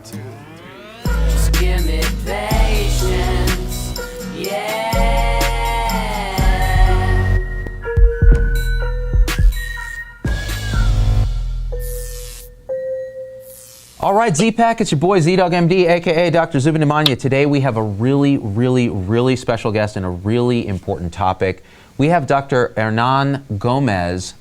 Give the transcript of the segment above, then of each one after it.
2, 3. Just give me patience, yeah. All right, Z-Pack, it's your boy Z-Dog MD, aka Dr. Zubin. Today we have a really special guest and a really important topic. We have Dr. Hernan Gomez.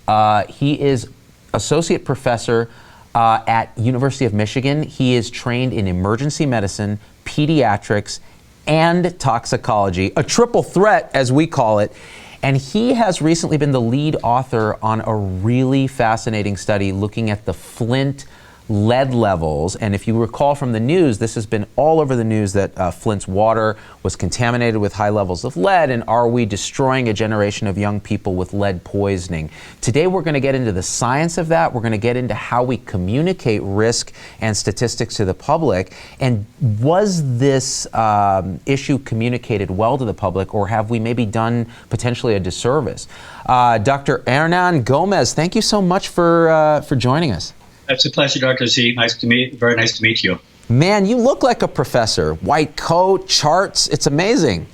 He is associate professor at University of Michigan. He is trained in emergency medicine, pediatrics, and toxicology, a triple threat as we call it. And he has recently been the lead author on a really fascinating study looking at the Flint lead levels. And if you recall from the news, this has been all over the news that Flint's water was contaminated with high levels of lead, and are we destroying a generation of young people with lead poisoning? Today we're going to get into the science of that. We're going to get into how we communicate risk and statistics to the public. And was this issue communicated well to the public, or have we maybe done potentially a disservice? Dr. Hernan Gomez, thank you so much for joining us. It's a pleasure, Dr. Z. Very nice to meet you. Man, you look like a professor. White coat, charts, it's amazing.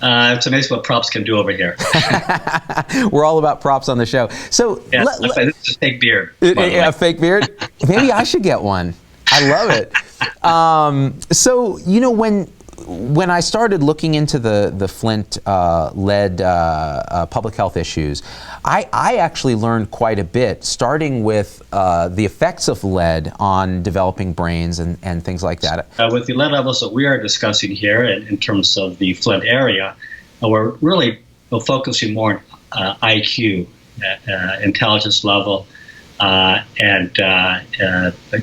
It's amazing what props can do over here. We're all about props on the show. So, yeah, this is a fake beard. A fake beard? Maybe I should get one. I love it. So, you know, when I started looking into the Flint lead public health issues, I actually learned quite a bit, starting with the effects of lead on developing brains and things like that. With the lead levels that we are discussing here in terms of the Flint area, we're really focusing more on IQ, intelligence level, and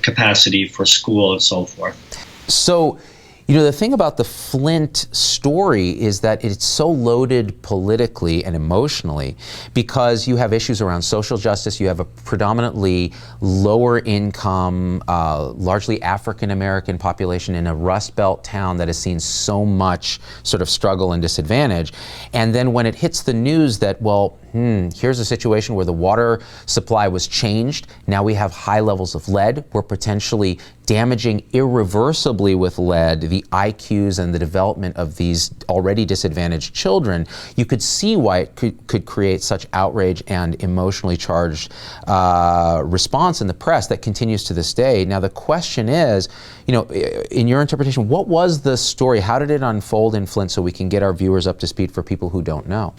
capacity for school and so forth. So, you know, the thing about the Flint story is that it's so loaded politically and emotionally because you have issues around social justice. You have a predominantly lower income, largely African-American population in a Rust Belt town that has seen so much sort of struggle and disadvantage. And then when it hits the news that, well, here's a situation where the water supply was changed. Now we have high levels of lead. We're potentially damaging irreversibly with lead the IQs and the development of these already disadvantaged children. You could see why it could create such outrage and emotionally charged response in the press that continues to this day. Now the question is, you know, in your interpretation, what was the story? How did it unfold in Flint so we can get our viewers up to speed for people who don't know?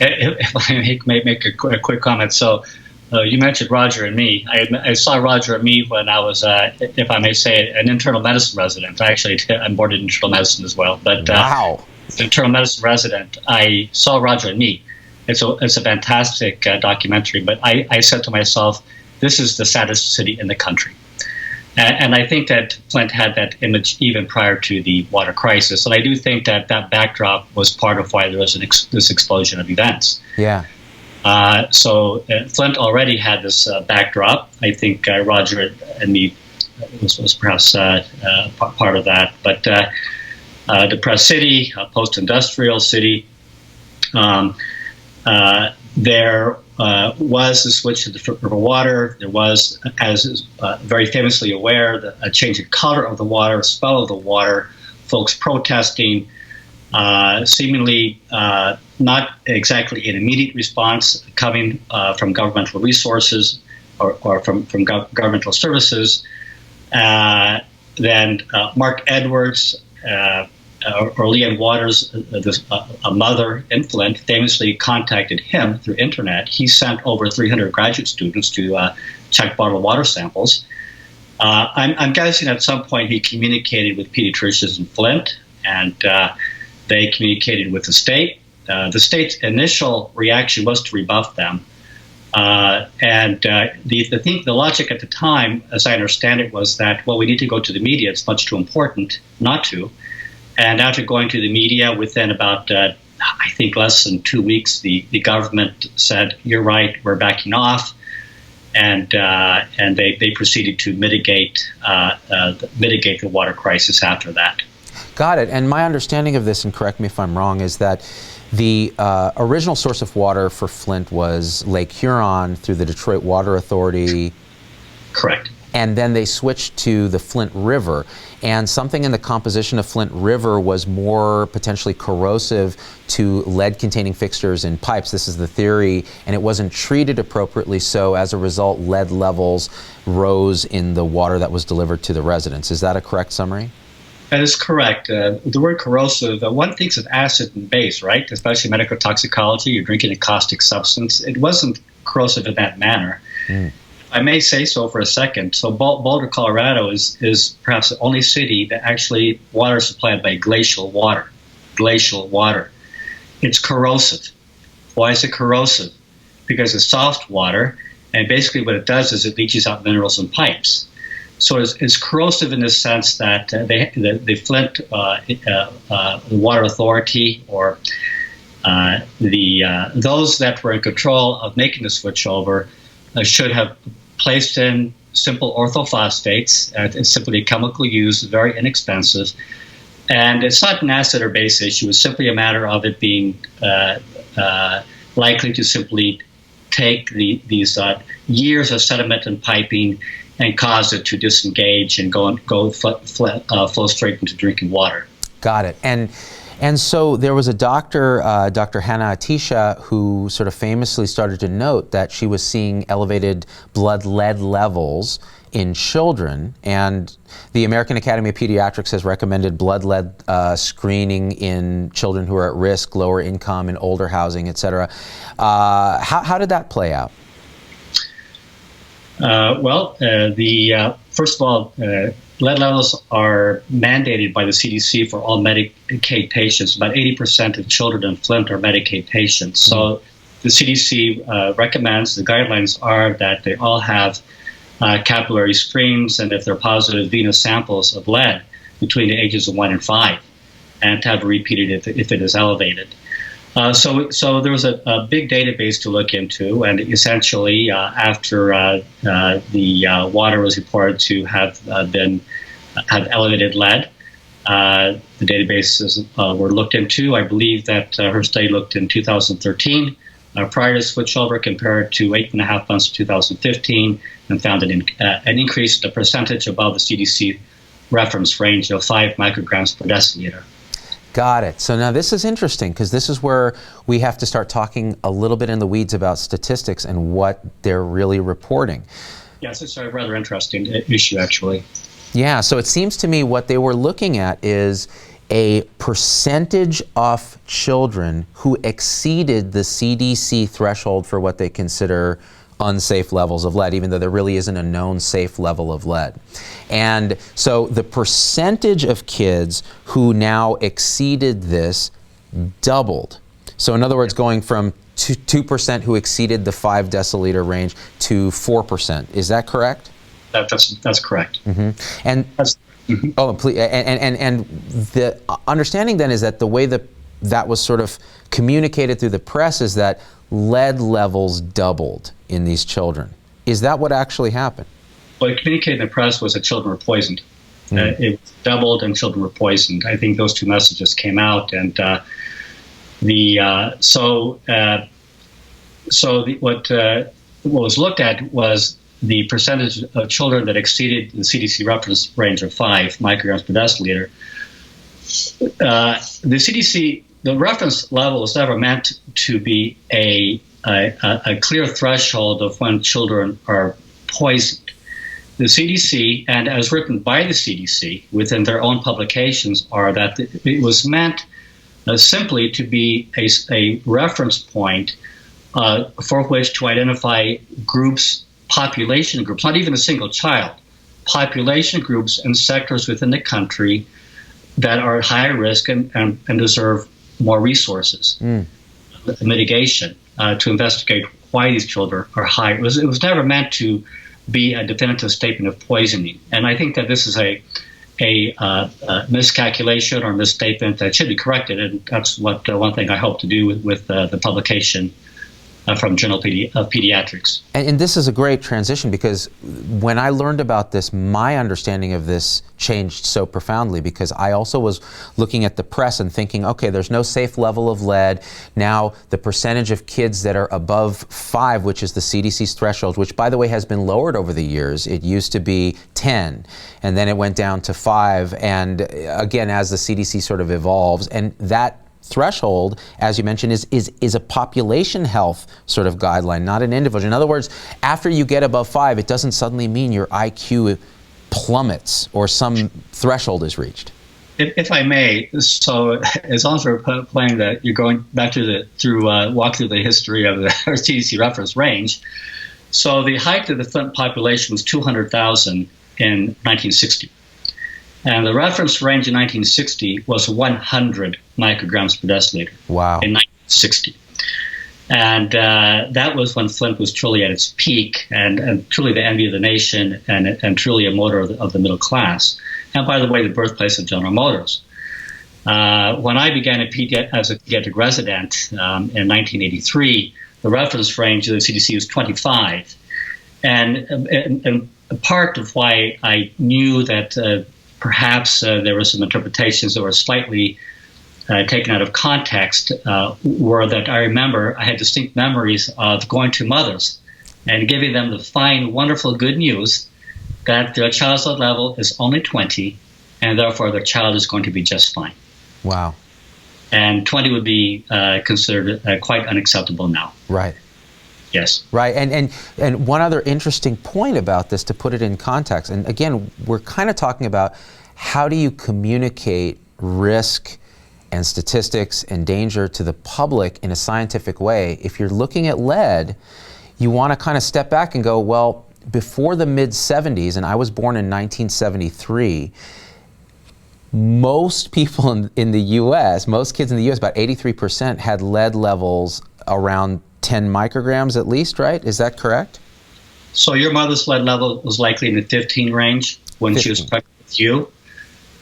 If I may make a quick comment. So you mentioned Roger and me. I saw Roger and me when I was, if I may say, an internal medicine resident. I'm board in internal medicine as well. But wow. Internal medicine resident, I saw Roger and me. It's a fantastic documentary. But I said to myself, this is the saddest city in the country. And I think that Flint had that image even prior to the water crisis. And I do think that that backdrop was part of why there was this explosion of events. Yeah. So Flint already had this backdrop. I think Roger and me was perhaps part of that. But depressed city, post-industrial city, there was a switch to the river water. There was, as is very famously aware, a change in color of the water, smell of the water, folks protesting, seemingly not exactly an immediate response coming from governmental resources or from governmental services. Then Mark Edwards, or Leanne Waters, a mother in Flint, famously contacted him through internet. He sent over 300 graduate students to check bottled water samples. I'm guessing at some point he communicated with pediatricians in Flint, and they communicated with the state. The state's initial reaction was to rebuff them. The logic at the time, as I understand it, was that, well, we need to go to the media. It's much too important not to. And after going to the media, within about, I think, less than 2 weeks, the government said, "You're right, we're backing off," and they proceeded to mitigate the water crisis after that. Got it. And my understanding of this, and correct me if I'm wrong, is that the original source of water for Flint was Lake Huron through the Detroit Water Authority. Correct. and then they switched to the Flint River. And something in the composition of Flint River was more potentially corrosive to lead-containing fixtures in pipes. This is the theory, and it wasn't treated appropriately, so as a result, lead levels rose in the water that was delivered to the residents. Is that a correct summary? That is correct. The word corrosive, one thinks of acid and base, right? Especially medical toxicology, you're drinking a caustic substance. It wasn't corrosive in that manner. I may say so for a second. So Boulder, Colorado is perhaps the only city that actually water is supplied by glacial water. Glacial water. It's corrosive. Why is it corrosive? Because it's soft water, and basically what it does is it leaches out minerals in pipes. So it's corrosive in the sense that the Flint the Water Authority or those that were in control of making the switchover should have placed in simple orthophosphates. It's simply a chemical use, very inexpensive. And it's not an acid or base issue. It's simply a matter of it being likely to simply take these years of sediment and piping and cause it to disengage and flow straight into drinking water. Got it. And so there was a doctor, Dr. Hannah Atisha, who sort of famously started to note that she was seeing elevated blood lead levels in children, and the American Academy of Pediatrics has recommended blood lead screening in children who are at risk, lower income, in older housing, et cetera. How did that play out? First of all, lead levels are mandated by the CDC for all Medicaid patients. About 80% of children in Flint are Medicaid patients. So the CDC recommends, the guidelines are that they all have capillary streams, and if they're positive, venous samples of lead between the ages of 1 and 5, and to have it repeated if it is elevated. So there was a big database to look into, and essentially after the water was reported to have elevated lead, the databases were looked into. I believe that her study looked in 2013 prior to switchover, compared to 8.5 months of 2015, and found an increase, the percentage above the CDC reference range of 5 micrograms per deciliter. Got it. So now this is interesting, because this is where we have to start talking a little bit in the weeds about statistics and what they're really reporting. Yes, it's a rather interesting issue, actually. Yeah, so it seems to me what they were looking at is a percentage of children who exceeded the CDC threshold for what they consider unsafe levels of lead, even though there really isn't a known safe level of lead. And so the percentage of kids who now exceeded this doubled. So in other words, going from 2% who exceeded the 5 deciliter range to 4%. Is that correct? That's correct. And oh, please, and the understanding then is that the way that was sort of communicated through the press is that lead levels doubled in these children. Is that what actually happened? What communicated in the press was that children were poisoned. It doubled and children were poisoned. I think those two messages came out, and what was looked at was the percentage of children that exceeded the CDC reference range of 5 micrograms per deciliter. The CDC, the reference level was never meant to be a clear threshold of when children are poisoned. The CDC, and as written by the CDC within their own publications, are that it was meant simply to be a reference point for which to identify groups, population groups, not even a single child, population groups and sectors within the country that are at high risk and deserve more resources, mitigation, to investigate why these children are high. It was never meant to be a definitive statement of poisoning. And I think that this is a miscalculation or misstatement that should be corrected, and that's what one thing I hope to do with the publication from Journal of Pediatrics. And this is a great transition, because when I learned about this, my understanding of this changed so profoundly, because I also was looking at the press and thinking, okay, there's no safe level of lead. Now, the percentage of kids that are above 5, which is the CDC's threshold, which, by the way, has been lowered over the years. It used to be 10, and then it went down to 5. And again, as the CDC sort of evolves, and that threshold, as you mentioned, is a population health sort of guideline, not an individual. In other words, after you get above 5, it doesn't suddenly mean your IQ plummets or some threshold is reached. If I may, so as long as we're playing that, you're going back to walk through the history of the CDC reference range. So the height of the Flint population was 200,000 in 1960. And the reference range in 1960 was 100 micrograms per deciliter. Wow. In 1960. And that was when Flint was truly at its peak and truly the envy of the nation and truly a motor of the middle class. And by the way, the birthplace of General Motors. When I began as a pediatric resident in 1983, the reference range of the CDC was 25. And part of why I knew that perhaps there were some interpretations that were slightly taken out of context were that I remember I had distinct memories of going to mothers and giving them the fine, wonderful good news that their child's blood level is only 20, and therefore their child is going to be just fine. Wow. And 20 would be considered quite unacceptable now. Right. Yes. Right, and one other interesting point about this, to put it in context, and again, we're kind of talking about how do you communicate risk and statistics and danger to the public in a scientific way. If you're looking at lead, you want to kind of step back and go, well, before the mid-70s, and I was born in 1973, most people in the U.S., most kids in the U.S., about 83%, had lead levels around 10 micrograms at least, right? Is that correct? So your mother's lead level was likely in the 15 range when 15. She was pregnant with you.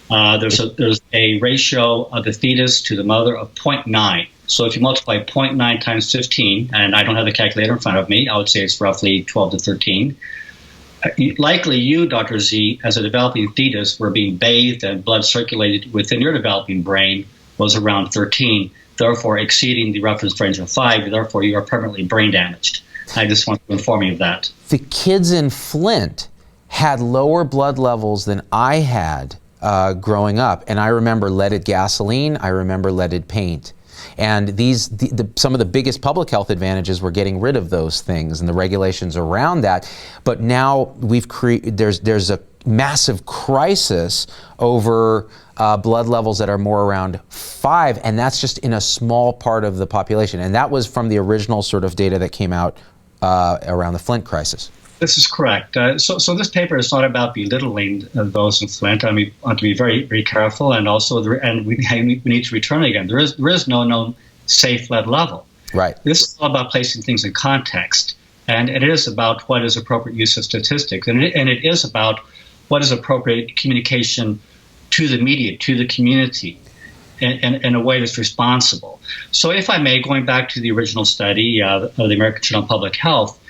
There's a ratio of the fetus to the mother of 0.9. So if you multiply 0.9 times 15, and I don't have the calculator in front of me, I would say it's roughly 12 to 13. Likely you, Dr. Z, as a developing fetus, were being bathed and blood circulated within your developing brain was around 13, therefore exceeding the reference range of 5, therefore you are permanently brain damaged. I just want to inform you of that. The kids in Flint had lower blood levels than I had growing up, and I remember leaded gasoline, I remember leaded paint. And some of the biggest public health advantages were getting rid of those things and the regulations around that. But now there's a massive crisis over blood levels that are more around 5, and that's just in a small part of the population. And that was from the original sort of data that came out around the Flint crisis. This is correct. So this paper is not about belittling those in Flint. I mean, we want to be very, very careful, and also, we need to return again. There is no known safe lead level. Right. This is all about placing things in context, and it is about what is appropriate use of statistics, and it is about what is appropriate communication to the media, to the community, in a way that's responsible. So, if I may, going back to the original study of the American Journal of Public Health.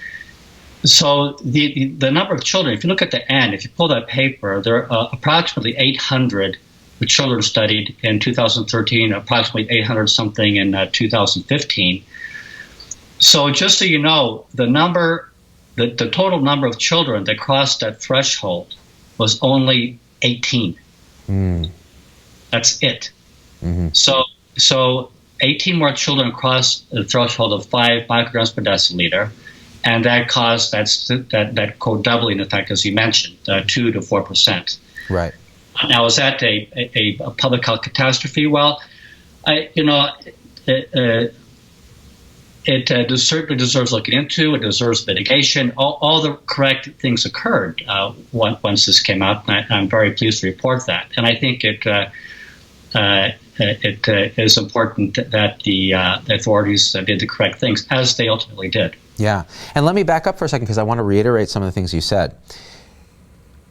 So the number of children, if you look at the end, if you pull that paper, there are approximately 800 children studied in 2013, approximately 800 something in 2015. So just so you know, the total number of children that crossed that threshold was only 18. That's it. Mm-hmm. So 18 more children crossed the threshold of 5 micrograms per deciliter. And that caused that quote doubling effect, as you mentioned, 2 to 4%. Right. Now, is that a public health catastrophe? Well, it certainly deserves looking into. It deserves mitigation. All the correct things occurred once this came out, and I'm very pleased to report that. And I think it is important that the authorities did the correct things, as they ultimately did. Yeah, and let me back up for a second, because I want to reiterate some of the things you said.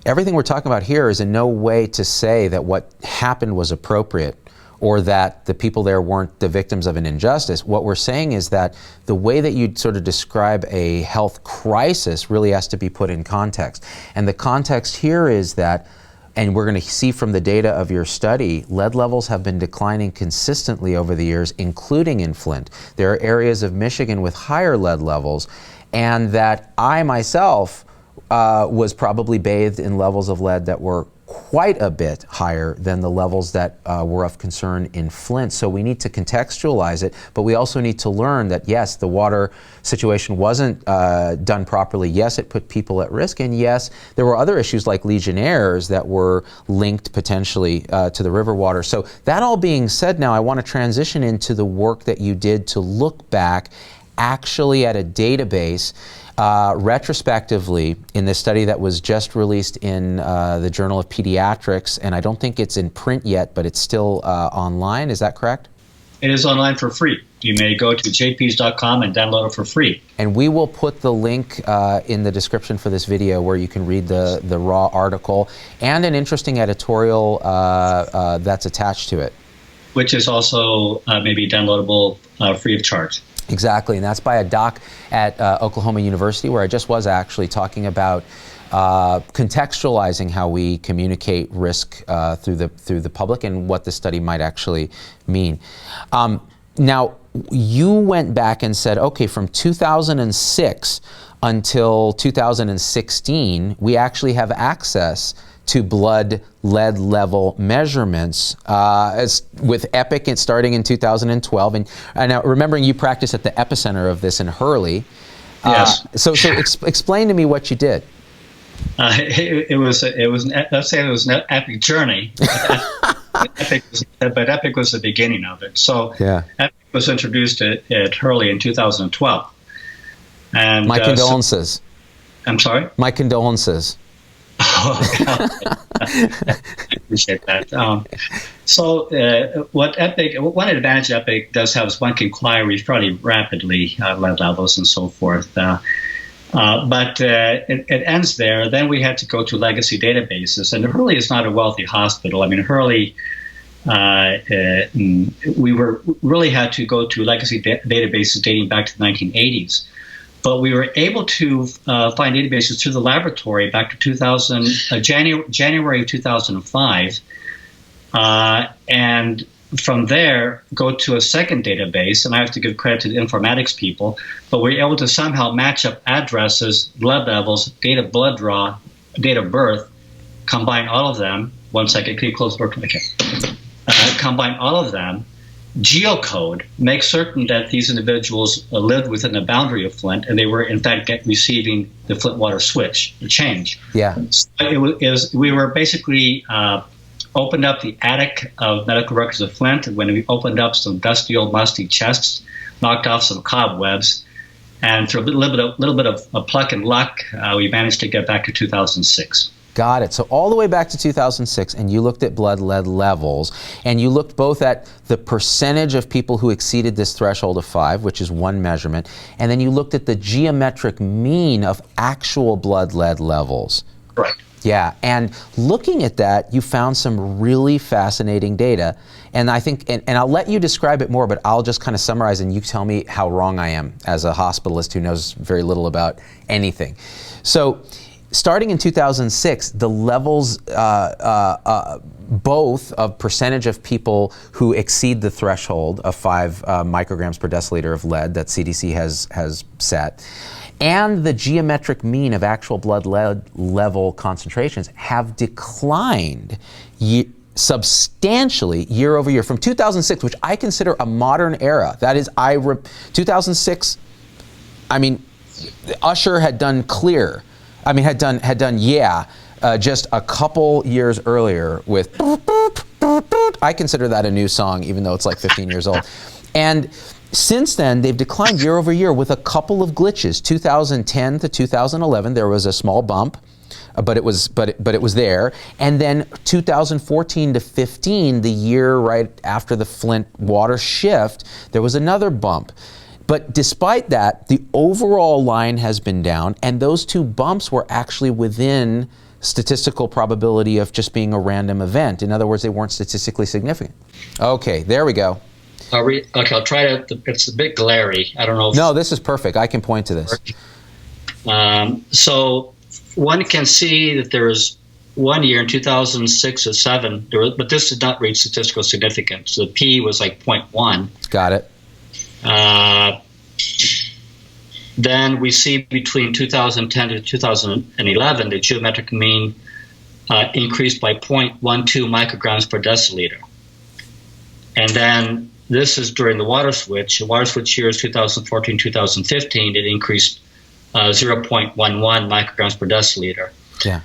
Everything we're talking about here is in no way to say that what happened was appropriate or that the people there weren't the victims of an injustice. What we're saying is that the way that you sort of describe a health crisis really has to be put in context. And the context here is that, and we're going to see from the data of your study, lead levels have been declining consistently over the years, including in Flint. There are areas of Michigan with higher lead levels, and that I myself was probably bathed in levels of lead that were quite a bit higher than the levels that were of concern in Flint. So we need to contextualize it, but we also need to learn that yes, the water situation wasn't done properly. Yes, it put people at risk, and yes, there were other issues like Legionnaires that were linked potentially to the river water. So that all being said, now I want to transition into the work that you did to look back actually at a database retrospectively in this study that was just released in the Journal of Pediatrics, and I don't think it's in print yet, but it's still online. Is that correct? It is online for free. You may go to jps.com and download it for free. And we will put the link in the description for this video where you can read the raw article and an interesting editorial that's attached to it. Which is also maybe downloadable free of charge. Exactly, and that's by a doc at Oklahoma University, where I just was actually talking about contextualizing how we communicate risk through the public and what the study might actually mean. Now, you went back and said, okay, from 2006 until 2016, we actually have access to blood lead level measurements with EPIC and starting in 2012. And now, remembering you practice at the epicenter of this in Hurley. Yes. So explain to me what you did. It was let's say it was an epic journey. But EPIC was the beginning of it. So yeah. EPIC was introduced at Hurley in 2012. And my condolences. I'm sorry? My condolences. I appreciate that. One advantage EPIC does have is one can query fairly rapidly lead levels and so forth. But it ends there. Then we had to go to legacy databases, and Hurley is not a wealthy hospital. I mean, Hurley, we really had to go to legacy databases dating back to the 1980s. But we were able to find databases through the laboratory back to January 2005, and from there go to a second database. And I have to give credit to the informatics people, but we were able to somehow match up addresses, blood levels, date of blood draw, date of birth, combine all of them. 1 second, can you close the door? Okay. Combine all of them, geocode, make certain that these individuals lived within the boundary of Flint, and they were in fact receiving the Flint water switch, the change. Yeah. So we were basically opened up the attic of medical records of Flint when we opened up some dusty old musty chests, knocked off some cobwebs, and through a little bit of pluck and luck, we managed to get back to 2006. Got it. So all the way back to 2006, and you looked at blood lead levels, and you looked both at the percentage of people who exceeded this threshold of 5, which is one measurement, and then you looked at the geometric mean of actual blood lead levels. Right. Yeah, and looking at that, you found some really fascinating data, and I think, and I'll let you describe it more, but I'll just kind of summarize, and you tell me how wrong I am as a hospitalist who knows very little about anything. So, starting in 2006, the levels, both of percentage of people who exceed the threshold of 5 micrograms per deciliter of lead that CDC has set, and the geometric mean of actual blood lead level concentrations have declined substantially year over year from 2006, which I consider a modern era. That is, 2006, I mean, Usher had done Clear. I mean, had done Yeah, just a couple years earlier with, I consider that a new song, even though it's like 15 years old. And since then, they've declined year over year with a couple of glitches. 2010 to 2011, there was a small bump, but it was there. And then 2014 to 15, the year right after the Flint water shift, there was another bump. But despite that, the overall line has been down, and those two bumps were actually within statistical probability of just being a random event. In other words, they weren't statistically significant. Okay, there we go. Okay, I'll try to. It's a bit glary. I don't know. No, this is perfect. I can point to this. So one can see that there was 1 year in 2006 or 7, but this did not reach statistical significance. The P was like 0.1. Got it. Then we see between 2010 to 2011, the geometric mean increased by 0.12 micrograms per deciliter. And then this is during the water switch. The water switch years 2014-2015, it increased 0.11 micrograms per deciliter. Yeah.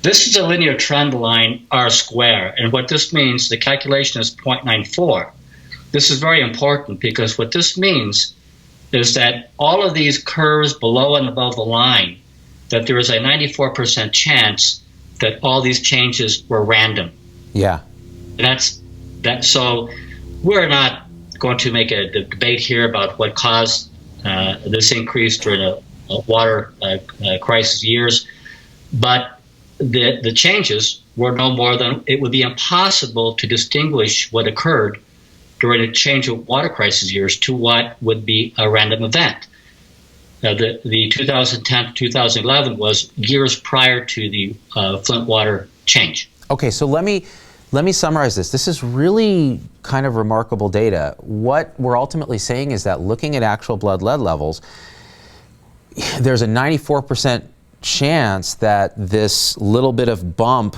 This is a linear trend line R square, and what this means, the calculation is 0.94. This is very important because what this means is that all of these curves below and above the line, that there is a 94% chance that all these changes were random. Yeah. And that's that. So we're not going to make a debate here about what caused this increase during a water crisis years, but the changes were no more than, it would be impossible to distinguish what occurred during a change of water crisis years to what would be a random event. The 2010 to 2011 was years prior to the Flint water change. Okay, so let me summarize this. This is really kind of remarkable data. What we're ultimately saying is that looking at actual blood lead levels, there's a 94% chance that this little bit of bump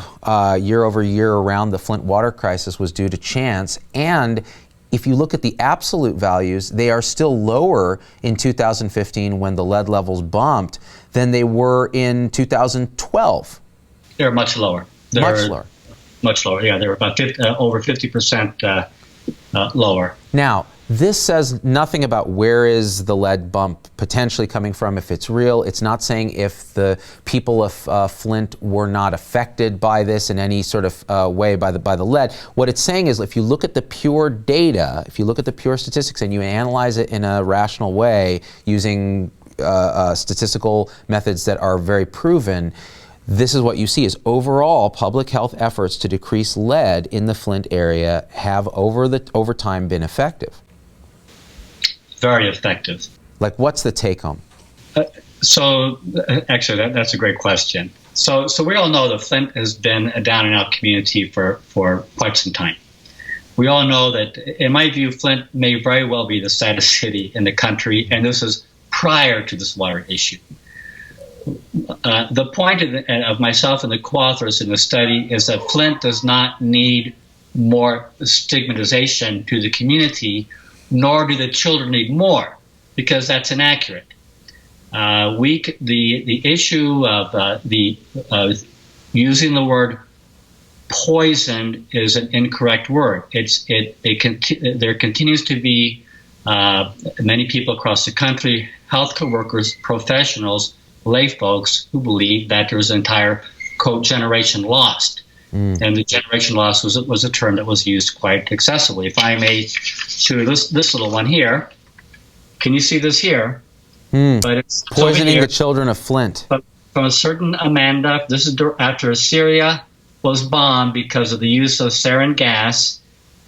year over year around the Flint water crisis was due to chance. And if you look at the absolute values, they are still lower in 2015 when the lead levels bumped than they were in 2012. They're much lower. Much lower, yeah. They're about over 50% lower. Now, this says nothing about where is the lead bump potentially coming from, if it's real. It's not saying if the people of Flint were not affected by this in any sort of way by the lead. What it's saying is if you look at the pure data, if you look at the pure statistics and you analyze it in a rational way using statistical methods that are very proven, this is what you see is overall public health efforts to decrease lead in the Flint area have over time been effective. Very effective. Like, what's the take home? Actually, that's a great question. So we all know that Flint has been a down and out community for quite some time. We all know that, in my view, Flint may very well be the saddest city in the country, and this is prior to this water issue. The point of myself and the co-authors in the study is that Flint does not need more stigmatization to the community, nor do the children need more, because that's inaccurate. The issue of using the word poisoned is an incorrect word. There continues to be many people across the country, healthcare workers, professionals, lay folks, who believe that there's an entire generation lost. And the generation loss was a term that was used quite excessively. If I may show this little one here, can you see this here? But it's poisoning the children of Flint. But from a certain Amanda, this is after Syria was bombed because of the use of sarin gas,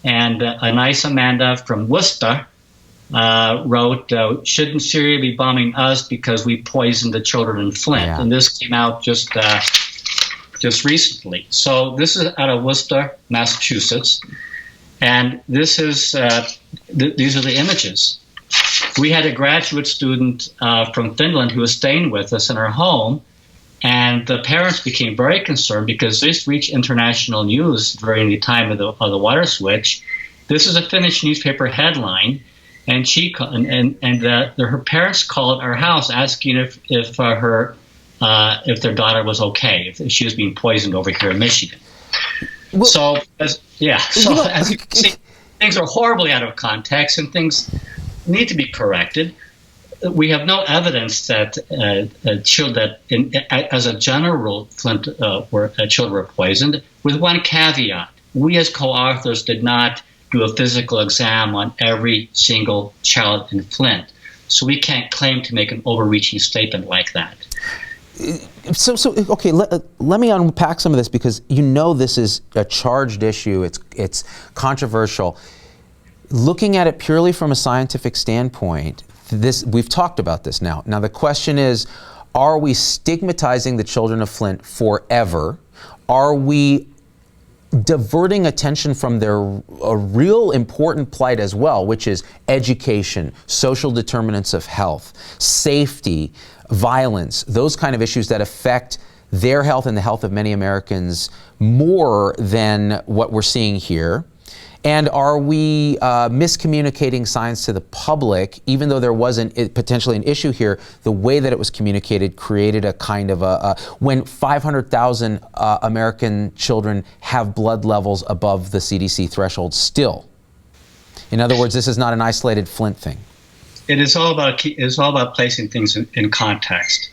and a nice Amanda from Worcester wrote, shouldn't Syria be bombing us because we poisoned the children in Flint? Yeah. And this came out just recently. So this is out of Worcester, Massachusetts, and this is these are the images. We had a graduate student from Finland who was staying with us in her home, and the parents became very concerned because this reached international news during the time of the water switch. This is a Finnish newspaper headline, and her parents called our house asking if their daughter was okay, if she was being poisoned over here in Michigan. Well, as you can see, things are horribly out of context and things need to be corrected. We have no evidence that as a general rule, Flint children were poisoned, with one caveat. We as co-authors did not do a physical exam on every single child in Flint, so we can't claim to make an overreaching statement like that. So okay, let me unpack some of this, because you know this is a charged issue. It's controversial. Looking at it purely from a scientific standpoint, we've talked about this now. Now the question is, are we stigmatizing the children of Flint forever? Are we diverting attention from a real important plight as well, which is education, social determinants of health, safety, violence, those kind of issues that affect their health and the health of many Americans more than what we're seeing here? And are we miscommunicating science to the public, even though there wasn't potentially an issue here? The way that it was communicated created a kind of when 500,000 American children have blood levels above the CDC threshold still. In other words, this is not an isolated Flint thing. It is all about placing things in context.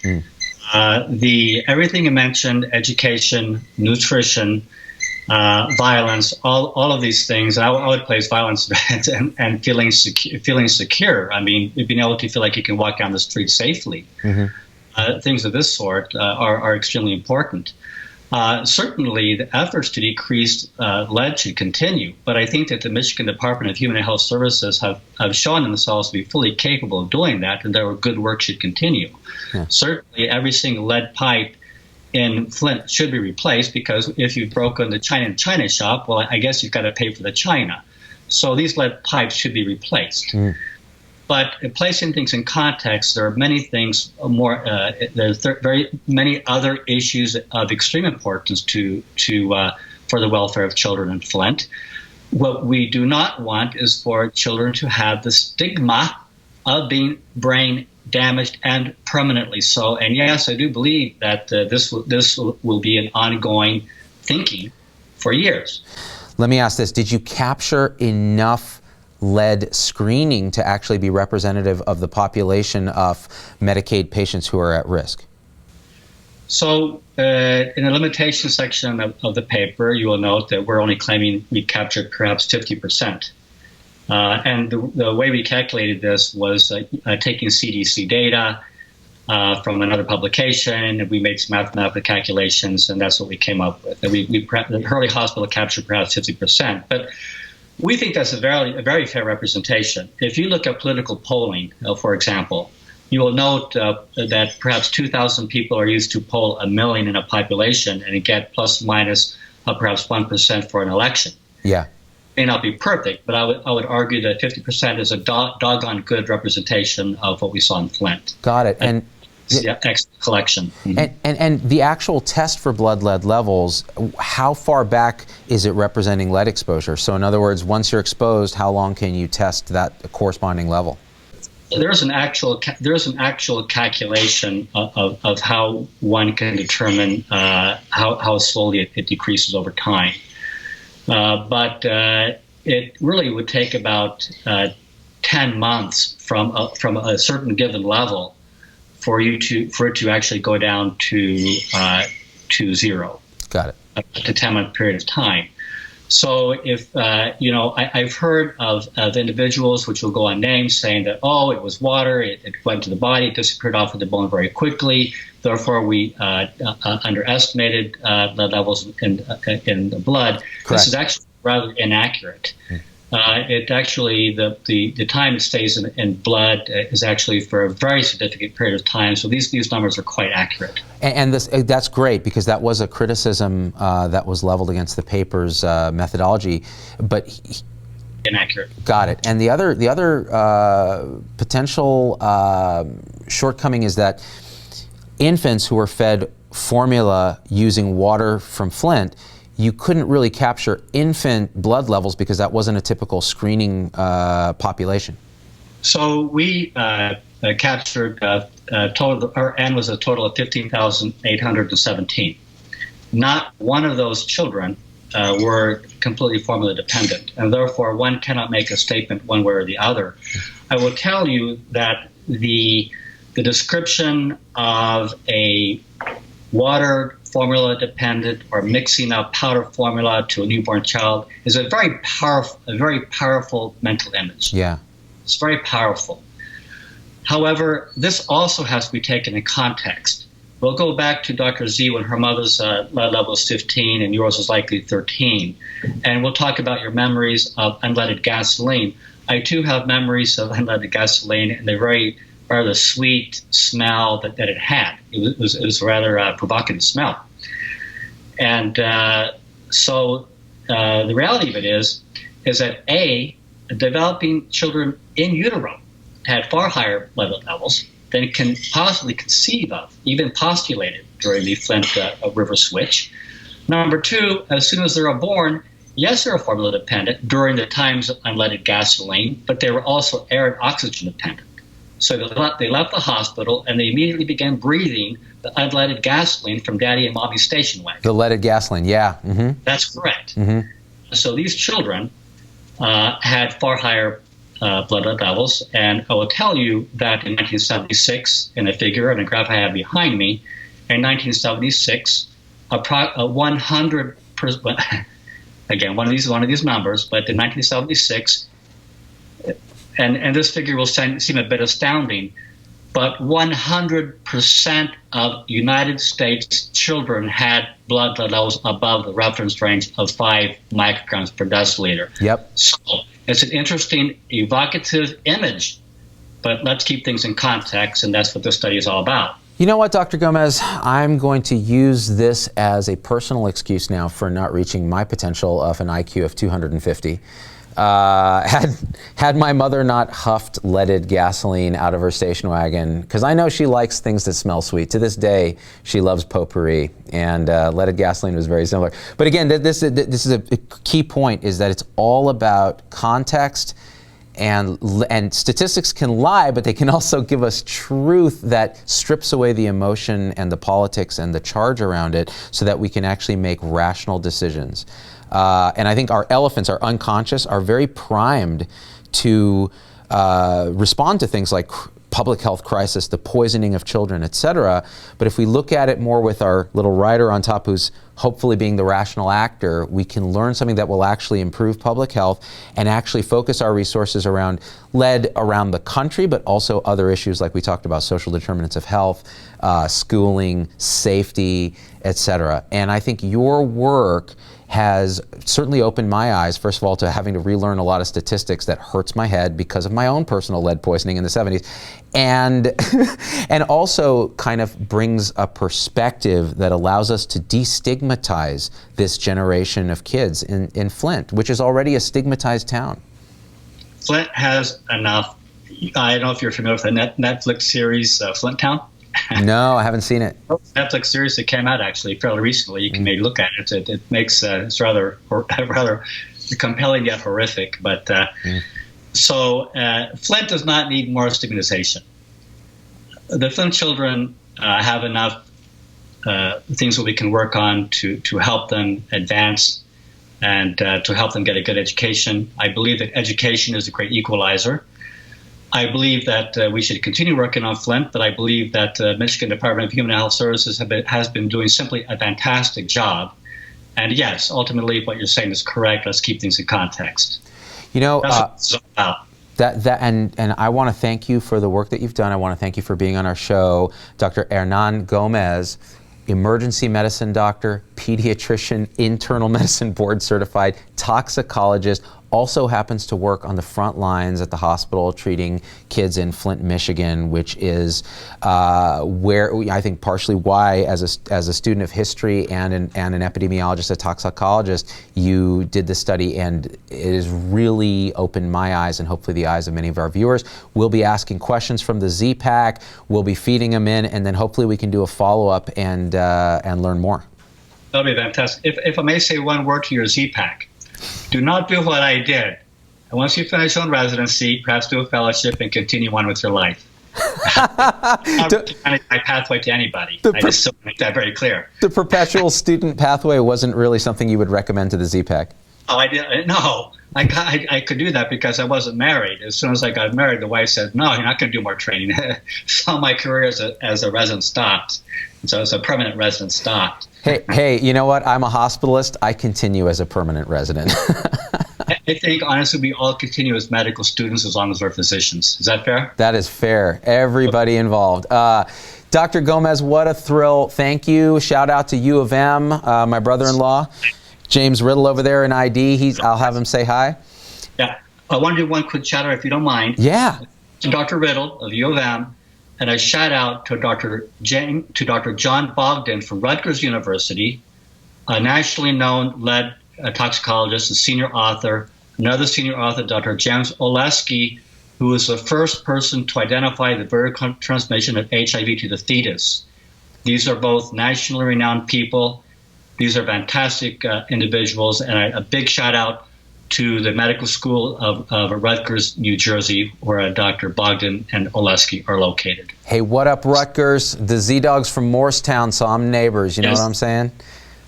Everything you mentioned, education, nutrition, violence, all of these things. I would place violence and feeling secure. I mean, being able to feel like you can walk down the street safely. Things of this sort are extremely important. Certainly, the efforts to decrease lead should continue, but I think that the Michigan Department of Human and Health Services have shown themselves to be fully capable of doing that, and their good work should continue. Certainly, every single lead pipe in Flint should be replaced, because if you've broken the China shop, well, I guess you've got to pay for the China. So these lead pipes should be replaced. But placing things in context, there are many things more. There's very many other issues of extreme importance for the welfare of children in Flint. What we do not want is for children to have the stigma of being brain damaged and permanently so. And yes, I do believe that this will be an ongoing thinking for years. Let me ask this: did you capture enough lead screening to actually be representative of the population of Medicaid patients who are at risk? So in the limitation section of the paper, you will note that we're only claiming we captured perhaps 50%. And the way we calculated this was taking CDC data from another publication, and we made some mathematical calculations, and that's what we came up with. And the Hurley Hospital captured perhaps 50%. But we think that's a very fair representation. If you look at political polling, for example, you will note that perhaps 2,000 people are used to poll 1 million in a population and get plus minus perhaps 1% for an election. Yeah. May not be perfect, but I would argue that 50% is a doggone good representation of what we saw in Flint. Got it. And excellent collection. And the actual test for blood lead levels, how far back is it representing lead exposure? So in other words, once you're exposed, how long can you test that corresponding level? There's an actual calculation of how one can determine how slowly it decreases over time. But it really would take about 10 months from a certain given level for it to actually go down to zero. Got it. A 10-month period of time. So if I've heard of individuals which will go unnamed saying that it was water, it went to the body, it disappeared off of the bone very quickly. Therefore, we underestimated the levels in the blood. Correct. This is actually rather inaccurate. It actually the time it stays in blood is actually for a very significant period of time. So these numbers are quite accurate. And that's great, because that was a criticism that was leveled against the paper's methodology, but inaccurate. Got it. And the other potential shortcoming is that infants who were fed formula using water from Flint, you couldn't really capture infant blood levels because that wasn't a typical screening population. So we captured our N was a total of 15,817. Not one of those children were completely formula dependent, and therefore one cannot make a statement one way or the other. I will tell you that the description of a water formula dependent or mixing up powder formula to a newborn child is a very powerful mental image. Yeah. It's very powerful. However, this also has to be taken in context. We'll go back to Dr. Z when her mother's lead level is 15 and yours is likely 13. And we'll talk about your memories of unleaded gasoline. I too have memories of unleaded gasoline and the very rather sweet smell that it had. It was a rather provocative smell. And so the reality of it is that developing children in utero had far higher lead levels than can possibly conceive of, even postulated during the Flint River switch. Number two, as soon as they're born, yes, they were formula dependent during the times of unleaded gasoline, but they were also air and oxygen dependent. So they left the hospital and they immediately began breathing the unleaded gasoline from daddy and mommy's station wagon. The leaded gasoline, yeah. Mm-hmm. That's correct. Mm-hmm. So these children had far higher blood levels, and I will tell you that in 1976, in a figure and a graph I have behind me, in 1976, 100%, again, one of these numbers, but in 1976, and this figure will seem a bit astounding, but 100% of United States children had blood levels above the reference range of 5 micrograms per deciliter. Yep. So it's an interesting, evocative image, but let's keep things in context, and that's what this study is all about. You know what, Dr. Gomez? I'm going to use this as a personal excuse now for not reaching my potential of an IQ of 250. Had my mother not huffed leaded gasoline out of her station wagon, because I know she likes things that smell sweet. To this day, she loves potpourri, and leaded gasoline was very similar. But again, this is a key point, is that it's all about context, and statistics can lie, but they can also give us truth that strips away the emotion and the politics and the charge around it so that we can actually make rational decisions. And I think our elephants, our unconscious, are very primed to respond to things like public health crisis, the poisoning of children, etc. But if we look at it more with our little rider on top who's hopefully being the rational actor, we can learn something that will actually improve public health and actually focus our resources around lead around the country, but also other issues like we talked about, social determinants of health, schooling, safety, etc. And I think your work has certainly opened my eyes, first of all, to having to relearn a lot of statistics that hurts my head because of my own personal lead poisoning in the 70s, and and also kind of brings a perspective that allows us to destigmatize this generation of kids in Flint, which is already a stigmatized town. Flint has enough. I don't know if you're familiar with the Netflix series Flint Town. No, I haven't seen it. Netflix series that came out actually fairly recently. You can maybe look at it. It makes it's rather compelling yet horrific. But so Flint does not need more stigmatization. The Flint children have enough things that we can work on to help them advance and to help them get a good education. I believe that education is a great equalizer. I believe that we should continue working on Flint, but I believe that Michigan Department of Human Health Services has been doing simply a fantastic job. And yes, ultimately what you're saying is correct. Let's keep things in context. You know, that's what it's all about. And I want to thank you for the work that you've done. I want to thank you for being on our show. Dr. Hernan Gomez, emergency medicine doctor, pediatrician, internal medicine board certified, toxicologist, also happens to work on the front lines at the hospital treating kids in Flint, Michigan, which is where I think partially why, as a student of history and an epidemiologist, a toxicologist, you did this study, and it has really opened my eyes and hopefully the eyes of many of our viewers. We'll be asking questions from the Z-Pack, we'll be feeding them in, and then hopefully we can do a follow-up and learn more. That'll be fantastic. If I may say one word to your Z-Pack, do not do what I did. And once you finish on residency, perhaps do a fellowship and continue on with your life. Not my pathway to anybody. I just want to make that very clear. The perpetual student pathway wasn't really something you would recommend to the Z-Pack. Oh, I did. No, I could do that because I wasn't married. As soon as I got married, the wife said, "No, you're not going to do more training." So my career as a resident stopped. So as a permanent resident stopped. Hey, you know what? I'm a hospitalist. I continue as a permanent resident. I think, honestly, we all continue as medical students as long as we're physicians. Is that fair? That is fair. Everybody involved. Dr. Gomez, what a thrill. Thank you. Shout out to U of M, my brother-in-law, James Riddle over there in ID. I'll have him say hi. Yeah. I want to do one quick shout out, if you don't mind. Yeah. To Dr. Riddle of U of M, and a shout out to Dr. John Bogdan from Rutgers University, a nationally known lead toxicologist, a senior author. Another senior author, Dr. James Oleski, who was the first person to identify the vertical transmission of HIV to the fetus. These are both nationally renowned people. These are fantastic individuals, and a big shout out to the medical school of Rutgers, New Jersey, where Dr. Bogdan and Oleski are located. Hey, what up, Rutgers? The Z-Dogs from Morristown, so I'm neighbors. You know what I'm saying?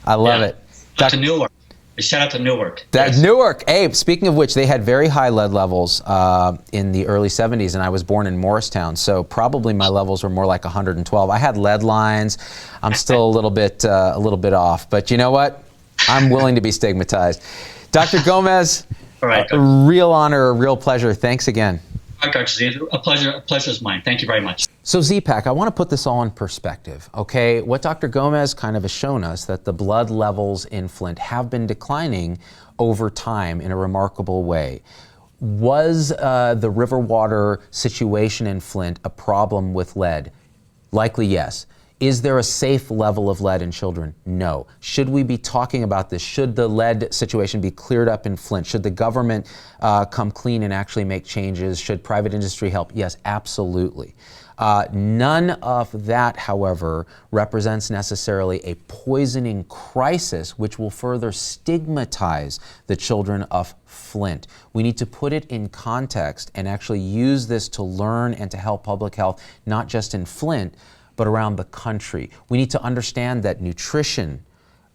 I love it. To Newark. Shout out to Newark. Newark. Hey, speaking of which, they had very high lead levels in the early 70s, and I was born in Morristown, so probably my levels were more like 112. I had lead lines. I'm still a little bit off, but you know what? I'm willing to be stigmatized. Dr. Gomez, All right, a real honor, a real pleasure. Thanks again. All right, Dr. Z, a pleasure is mine. Thank you very much. So Z-Pack, I want to put this all in perspective, okay? What Dr. Gomez kind of has shown us that the blood levels in Flint have been declining over time in a remarkable way. Was the river water situation in Flint a problem with lead? Likely yes. Is there a safe level of lead in children? No. Should we be talking about this? Should the lead situation be cleared up in Flint? Should the government come clean and actually make changes? Should private industry help? Yes, absolutely. None of that, however, represents necessarily a poisoning crisis which will further stigmatize the children of Flint. We need to put it in context and actually use this to learn and to help public health, not just in Flint, but around the country. We need to understand that nutrition,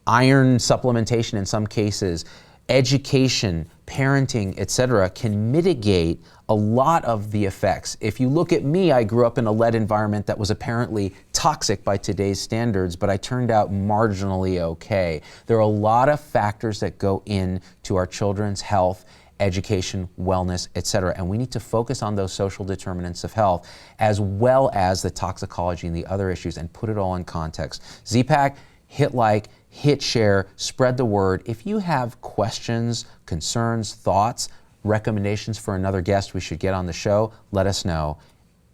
iron supplementation in some cases, education, parenting, etc., can mitigate a lot of the effects. If you look at me, I grew up in a lead environment that was apparently toxic by today's standards, but I turned out marginally okay. There are a lot of factors that go into our children's health, education, wellness, etc. And we need to focus on those social determinants of health as well as the toxicology and the other issues and put it all in context. Z-Pack, hit like, hit share, spread the word. If you have questions, concerns, thoughts, recommendations for another guest we should get on the show, let us know,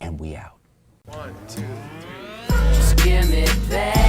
and we out. 1, 2, 3. Just give me that.